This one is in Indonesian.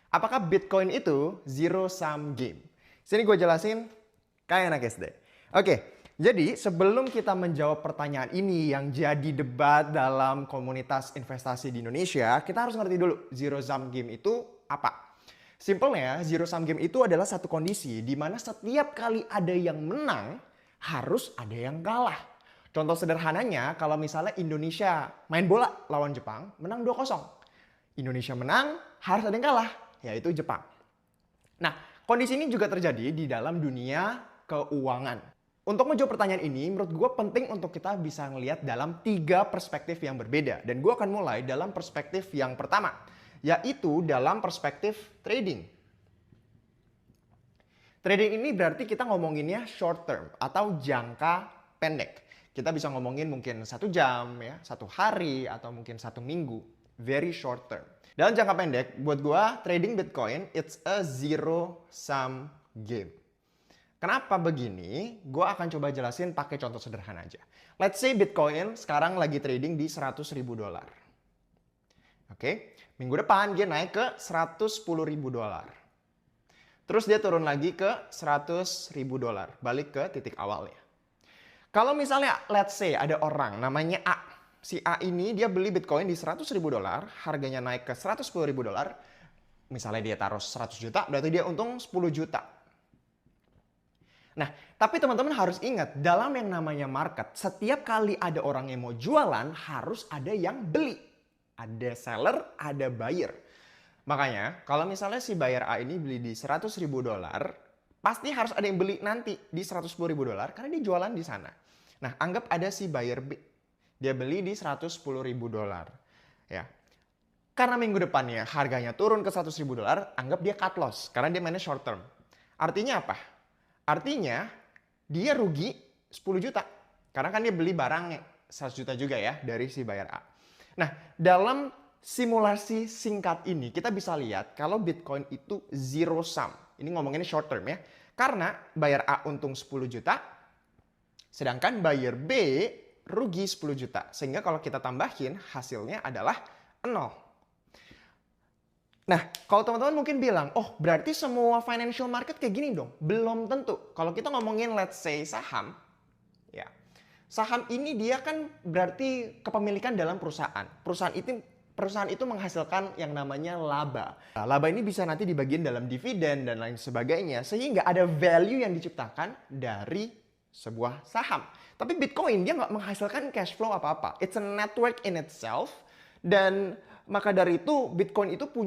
Apakah Bitcoin itu zero sum game? Sini gue jelasin kayak anak SD. Oke, jadi sebelum kita menjawab pertanyaan ini yang jadi debat dalam komunitas investasi di Indonesia, kita harus ngerti dulu zero sum game itu apa. Simpelnya, zero sum game itu adalah satu kondisi di mana setiap kali ada yang menang, harus ada yang kalah. Contoh sederhananya, kalau misalnya Indonesia main bola lawan Jepang, menang 2-0. Indonesia menang, harus ada yang kalah, yaitu Jepang. Nah, kondisi ini juga terjadi di dalam dunia keuangan. Untuk menjawab pertanyaan ini, menurut gue penting untuk kita bisa ngelihat dalam 3 perspektif yang berbeda. Dan gue akan mulai dalam perspektif yang pertama, yaitu dalam perspektif trading. Trading ini berarti kita ngomonginnya short term atau jangka pendek. Kita bisa ngomongin mungkin 1 jam, ya, 1 hari, atau mungkin 1 minggu. Very short term. Dalam jangka pendek, buat gua trading Bitcoin, it's a zero sum game. Kenapa begini? Gua akan coba jelasin pakai contoh sederhana aja. Let's say Bitcoin sekarang lagi trading di 100 ribu dolar. Oke, minggu depan dia naik ke 110 ribu dolar. Terus dia turun lagi ke 100 ribu dolar, balik ke titik awalnya. Kalau misalnya let's say ada orang namanya A. Si A ini dia beli Bitcoin di 100 ribu dolar, harganya naik ke 110 ribu dolar. Misalnya dia taruh 100 juta, berarti dia untung 10 juta. Nah, tapi teman-teman harus ingat, dalam yang namanya market, setiap kali ada orang yang mau jualan, harus ada yang beli. Ada seller, ada buyer. Makanya, kalau misalnya si buyer A ini beli di 100 ribu dolar, pasti harus ada yang beli nanti di 110 ribu dolar, karena dia jualan di sana. Nah, anggap ada si buyer B. Dia beli di 110 ribu dolar. Ya. Karena minggu depannya harganya turun ke 100 ribu dolar, anggap dia cut loss. Karena dia mainnya short term. Artinya apa? Artinya dia rugi 10 juta. Karena kan dia beli barang 100 juta juga ya dari si buyer A. Nah, dalam simulasi singkat ini kita bisa lihat kalau Bitcoin itu zero sum. Ini ngomonginnya short term ya. Karena buyer A untung 10 juta, sedangkan buyer B rugi 10 juta. Sehingga kalau kita tambahin, hasilnya adalah 0. Nah, kalau teman-teman mungkin bilang, oh berarti semua financial market kayak gini dong. Belum tentu. Kalau kita ngomongin let's say saham, ya, saham ini dia kan berarti kepemilikan dalam perusahaan. Perusahaan itu menghasilkan yang namanya laba. Nah, laba ini bisa nanti dibagiin dalam dividen dan lain sebagainya. Sehingga ada value yang diciptakan dari sebuah saham. Tapi Bitcoin dia nggak menghasilkan cash flow apa-apa. It's a network in itself. Dan maka dari itu Bitcoin itu punya